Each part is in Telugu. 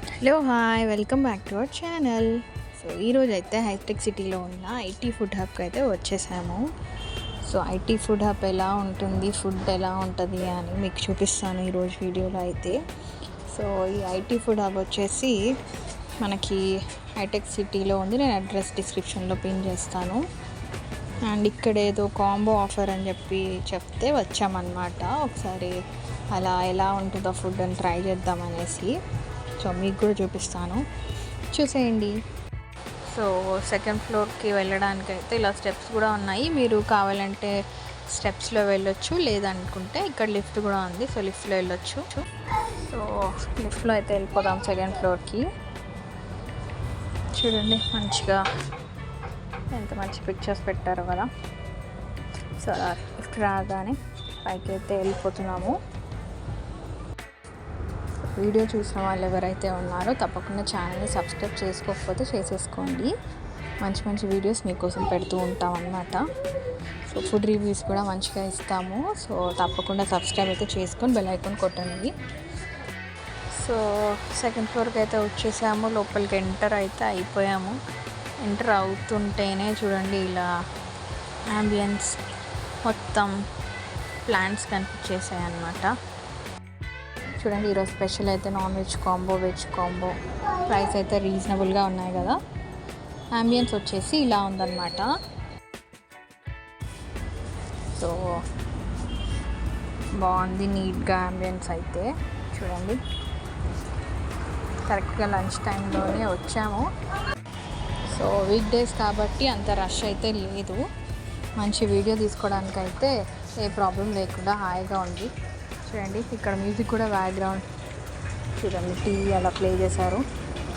Hello hi welcome back to our channel. So ఈరోజు అయితే హైటెక్ సిటీలో ఉన్న ఐటీ ఫుడ్ హబ్కి అయితే వచ్చేసాము. సో ఐటీ ఫుడ్ హబ్ ఎలా ఉంటుంది, ఫుడ్ ఎలా ఉంటుంది అని మీకు చూపిస్తాను ఈరోజు వీడియోలో అయితే. సో ఈ ఐటీ ఫుడ్ హబ్ వచ్చేసి మనకి హైటెక్ సిటీలో ఉంది. నేను అడ్రస్ డిస్క్రిప్షన్లో పిన్ చేస్తాను. అండ్ ఇక్కడ ఏదో కాంబో ఆఫర్ అని చెప్తే వచ్చామన్నమాట. ఒకసారి అలా ఎలా ఉంటుందో ఫుడ్ అని ట్రై చేద్దామనేసి. సో మీకు కూడా చూపిస్తాను, చూసేయండి. సో సెకండ్ ఫ్లోర్కి వెళ్ళడానికి అయితే ఇలా స్టెప్స్ కూడా ఉన్నాయి. మీరు కావాలంటే స్టెప్స్లో వెళ్ళొచ్చు, లేదనుకుంటే ఇక్కడ లిఫ్ట్ కూడా ఉంది. సో లిఫ్ట్లో వెళ్ళొచ్చు. సో లిఫ్ట్లో అయితే వెళ్ళిపోదాం సెకండ్ ఫ్లోర్కి. చూడండి మంచిగా ఎంత మంచి పిక్చర్స్ పెట్టారు కదా. సో లిఫ్ట్ రాగానే పైకి అయితే వెళ్ళిపోతున్నాము. వీడియో చూసిన వాళ్ళు ఎవరైతే ఉన్నారో తప్పకుండా ఛానల్ని సబ్స్క్రైబ్ చేసుకోకపోతే చేసేసుకోండి. మంచి మంచి వీడియోస్ మీకోసం పెడుతూ ఉంటాం అన్నమాట. సో ఫుడ్ రివ్యూస్ కూడా మంచిగా ఇస్తాము. సో తప్పకుండా సబ్స్క్రైబ్ అయితే చేసుకొని బెల్ ఐకాన్ కొట్టండి. సో సెకండ్ ఫ్లోర్కి అయితే వచ్చేసాము. లోపలికి ఎంటర్ అయితే అయిపోయాము. ఎంటర్ అవుతుంటేనే చూడండి ఇలా యాంబియన్స్ మొత్తం ప్లాంట్స్ కనిపించేసాయి అన్నమాట. చూడండి ఈరోజు స్పెషల్ అయితే non veg combo, veg combo. Price అయితే రీజనబుల్గా ఉన్నాయి కదా. యాంబియన్స్ వచ్చేసి ఇలా ఉందన్నమాట. సో బాగుంది, నీట్గా యాంబియన్స్ అయితే. చూడండి కరెక్ట్గా లంచ్ టైంలోనే వచ్చాము. సో వీక్ డేస్ కాబట్టి అంత రష్ అయితే లేదు. మంచి వీడియో తీసుకోవడానికైతే ఏ ప్రాబ్లం లేకుండా హాయిగా ఉంది. చూడండి ఇక్కడ మ్యూజిక్ కూడా బ్యాక్గ్రౌండ్ చూడండి, టీవీ అలా ప్లే చేశారు.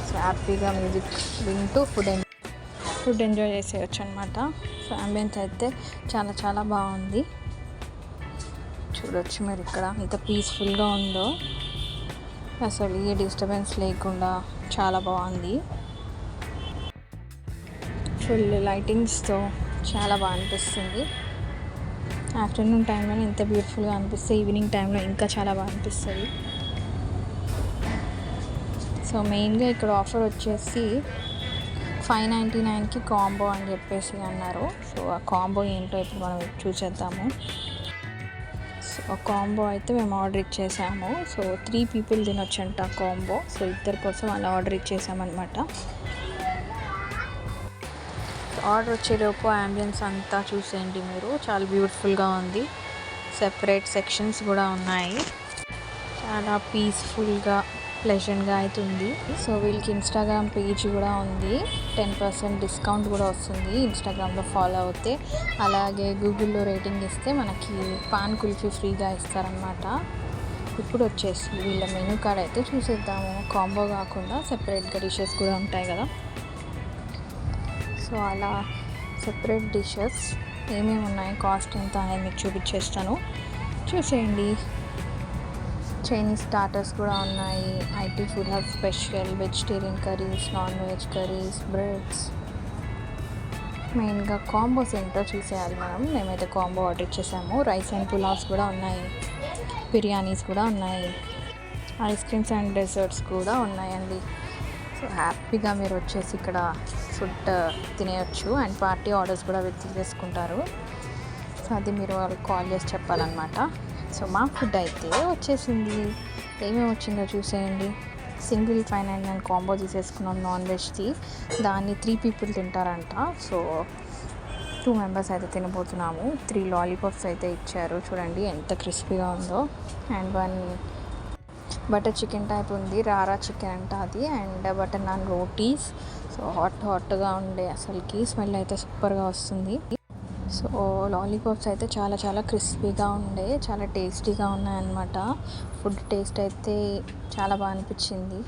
సో హ్యాపీగా మ్యూజిక్ వింటూ ఫుడ్ ఎంజాయ్ చేసేయచ్చు అనమాట. సో అంబియన్స్ అయితే చాలా చాలా బాగుంది. చూడొచ్చు మీరు ఇక్కడ ఎంత పీస్ఫుల్గా ఉందో. అసలు ఏ డిస్టర్బెన్స్ లేకుండా చాలా బాగుంది. ఫుల్ లైటింగ్స్తో చాలా బాగా అనిపిస్తుంది. ఆఫ్టర్నూన్ టైంలో ఇంత బ్యూటిఫుల్గా అనిపిస్తే ఈవినింగ్ టైంలో ఇంకా చాలా బాగా అనిపిస్తుంది. సో మెయిన్గా ఇక్కడ ఆఫర్ వచ్చేసి 599కి కాంబో అని చెప్పేసి అన్నారు. సో ఆ కాంబో ఏంటో ఇప్పుడు మనం చూసేద్దాము. సో కాంబో అయితే మేము ఆర్డర్ ఇచ్చేసాము. సో 3 people తినొచ్చంట కాంబో. సో ఇద్దరి కోసం అలా ఆర్డర్ ఇచ్చేసామన్నమాట. ఆర్డర్ వచ్చేలోపు యాంబియన్స్ అంతా చూసేయండి మీరు, చాలా బ్యూటిఫుల్గా ఉంది. సెపరేట్ సెక్షన్స్ కూడా ఉన్నాయి. చాలా పీస్ఫుల్గా ప్లెజెంట్గా అవుతుంది. సో వీళ్ళకి ఇన్స్టాగ్రామ్ పేజ్ కూడా ఉంది. 10% డిస్కౌంట్ కూడా వస్తుంది ఇన్స్టాగ్రామ్లో ఫాలో అవుతే. అలాగే గూగుల్లో రేటింగ్ ఇస్తే మనకి పాన్ కుల్ఫీ ఫ్రీగా ఇస్తారనమాట. ఇప్పుడు వచ్చేసి వీళ్ళ మెనూ కార్డ్ అయితే చూసేద్దాము. కాంబో కాకుండా సెపరేట్గా డిషెస్ కూడా ఉంటాయి కదా. సో అలా సెపరేట్ డిషెస్ ఏమేమి ఉన్నాయి, కాస్ట్ ఎంత అనేది మీకు చూపించేస్తాను, చూసేయండి. చైనీస్ స్టార్టర్స్ కూడా ఉన్నాయి. IT food hub special vegetarian curries, non veg curries, breads. మెయిన్గా కాంబోస్ ఏంటో చూసేయాలి మనం. మేమైతే కాంబో ఆర్డర్ ఇచ్చేసాము. రైస్ అండ్ పులావ్స్ కూడా ఉన్నాయి, బిర్యానీస్ కూడా ఉన్నాయి, ఐస్ క్రీమ్స్ అండ్ డెజర్ట్స్ కూడా ఉన్నాయండి. సో హ్యాపీగా మీరు వచ్చేసి ఇక్కడ ఫుడ్ తినేయచ్చు. అండ్ పార్టీ ఆర్డర్స్ కూడా తీసేసుకుంటారు. సో అది మీరు వాళ్ళకి కాల్ చేసి చెప్పాలన్నమాట. సో మా ఫుడ్ అయితే వచ్చేసింది. ఏమేమి వచ్చిందో చూసేయండి. సింగిల్ 599 కాంబో తీసేసుకున్నాం నాన్ వెజ్ది. దాన్ని 3 people తింటారంట. సో 2 members అయితే తినబోతున్నాము. 3 lollipops అయితే ఇచ్చారు. చూడండి ఎంత క్రిస్పీగా ఉందో. అండ్ 1 బటర్ చికెన్ టైప్ ఉంది, రారా చికెన్ అంట అది. And butter non rotis. So హాట్గా ఉండే అసలుకి స్మెల్ అయితే సూపర్గా వస్తుంది. సో లాలీపాప్స్ అయితే చాలా చాలా క్రిస్పీగా ఉండే, చాలా టేస్టీగా ఉన్నాయన్నమాట. ఫుడ్ టేస్ట్ అయితే చాలా బాగా అనిపించింది.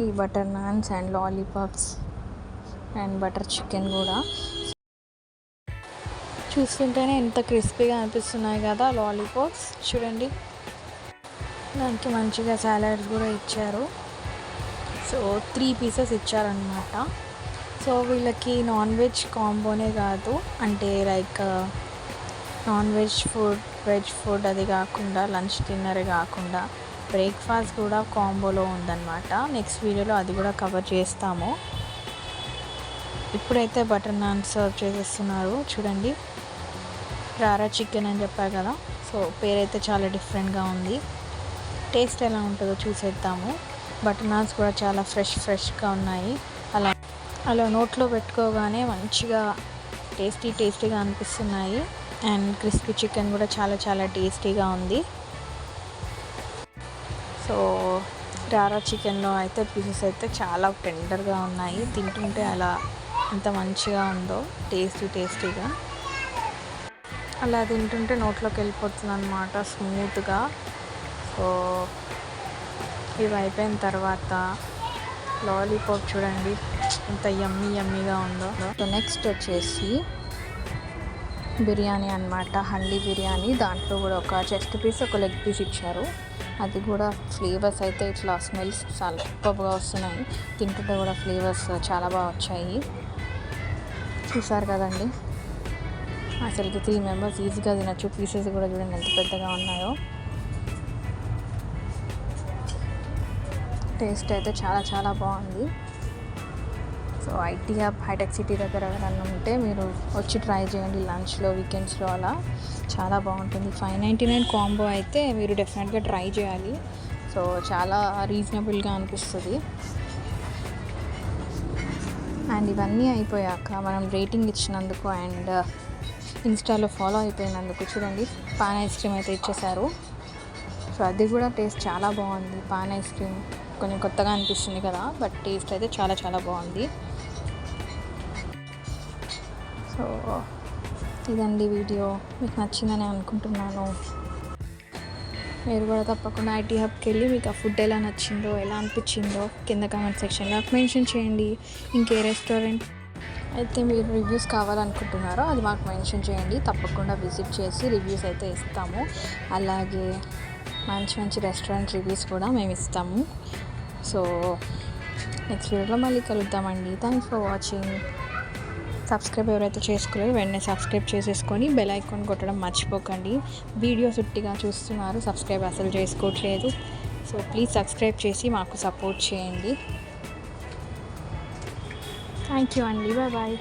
ఈ butter naans and lollipops and butter chicken కూడా చూస్తుంటేనే ఎంత క్రిస్పీగా అనిపిస్తున్నాయి కదా లాలీపాప్స్. చూడండి దానికి మంచిగా సాలడ్స్ కూడా ఇచ్చారు. సో 3 pieces ఇచ్చారనమాట. సో వీళ్ళకి నాన్ వెజ్ కాంబోనే కాదు, అంటే like non veg food, veg food అది కాకుండా లంచ్ డిన్నర్ కాకుండా బ్రేక్ఫాస్ట్ కూడా కాంబోలో ఉందన్నమాట. నెక్స్ట్ వీడియోలో అది కూడా కవర్ చేస్తాము. ఇప్పుడైతే బటర్ నాన్ సర్వ్ చేసేస్తున్నారు చూడండి. రారా చికెన్ అని చెప్పారు కదా, సో పేరైతే చాలా డిఫరెంట్గా ఉంది. టేస్ట్ ఎలా ఉంటుందో చూసేద్దాము. బటర్ నాన్స్ కూడా చాలా ఫ్రెష్గా ఉన్నాయి. అలా నోట్లో పెట్టుకోగానే మంచిగా టేస్టీగా అనిపిస్తున్నాయి. అండ్ క్రిస్పీ చికెన్ కూడా చాలా టేస్టీగా ఉంది. సో రారా చికెన్లో అయితే పీసెస్ అయితే చాలా టెండర్గా ఉన్నాయి. తింటుంటే అలా ఎంత మంచిగా ఉందో టేస్టీగా అలా తింటుంటే నోట్లోకి వెళ్ళిపోతుంది అన్నమాట స్మూత్గా. సో ఇవి అయిపోయిన తర్వాత లాలీపాప్ చూడండి ఎంత యమ్మీగా ఉందో. సో నెక్స్ట్ వచ్చేసి బిర్యానీ అన్నమాట, హండీ బిర్యానీ. దాంట్లో కూడా ఒక చెస్ట్ పీస్ ఒక లెగ్ పీస్ ఇచ్చారు. అది కూడా ఫ్లేవర్స్ అయితే ఇట్లా స్మెల్స్ చాలా సూపర్గా వస్తున్నాయి. తింటుంటే కూడా ఫ్లేవర్స్ చాలా బాగా వచ్చాయి. చూసారు కదండి, అసలుకి 3 మెంబర్స్ ఈజీగా తినచ్చు. పీసెస్ కూడా చూడండి ఎంత పెద్దగా ఉన్నాయో. టేస్ట్ అయితే చాలా బాగుంది. సో ఐటీ హబ్ హైటెక్ సిటీ దగ్గర ఎవరైనా ఉంటే మీరు వచ్చి ట్రై చేయండి లంచ్లో, వీకెండ్స్లో అలా చాలా బాగుంటుంది. 599 కాంబో అయితే మీరు డెఫినెట్గా ట్రై చేయాలి. సో చాలా రీజనబుల్గా అనిపిస్తుంది. అండ్ ఇవన్నీ అయిపోయాక మనం రేటింగ్ ఇచ్చినందుకు అండ్ ఇన్స్టాలో ఫాలో అయిపోయినందుకు చూడండి పాన్ ఐస్ క్రీమ్ అయితే ఇచ్చేసారు. సో అది కూడా టేస్ట్ చాలా బాగుంది. పాన్ ఐస్ క్రీమ్ కొంచెం కొత్తగా అనిపిస్తుంది కదా, బట్ టేస్ట్ అయితే చాలా బాగుంది. సో ఇదండి వీడియో, మీకు నచ్చిందని అనుకుంటున్నాను. మీరు కూడా తప్పకుండా ఐటీ హబ్కి వెళ్ళి మీకు ఆ ఫుడ్ ఎలా నచ్చిందో, ఎలా అనిపించిందో కింద కామెంట్ సెక్షన్లో మెన్షన్ చేయండి. ఇంకే రెస్టారెంట్ అయితే మీరు రివ్యూస్ కావాలనుకుంటున్నారో అది మాకు మెన్షన్ చేయండి. తప్పకుండా విజిట్ చేసి రివ్యూస్ అయితే ఇస్తాము. అలాగే మంచి రెస్టారెంట్ రివ్యూస్ కూడా మేము ఇస్తాము. సో నెక్స్ట్ వీడియోలో మళ్ళీ కలుద్దామండి. Thanks for watching. సబ్స్క్రైబ్ ఎవరైతే చేసుకోలేదో వెంటనే సబ్స్క్రైబ్ చేసేసుకొని బెల్ ఐకాన్ కొట్టడం మర్చిపోకండి. వీడియోస్ ఉట్టిగా చూస్తున్నారు, సబ్స్క్రైబ్ అసలు చేసుకోవట్లేదు. సో ప్లీజ్ సబ్స్క్రైబ్ చేసి మాకు సపోర్ట్ చేయండి. థ్యాంక్ యూ అండి. బాయ్.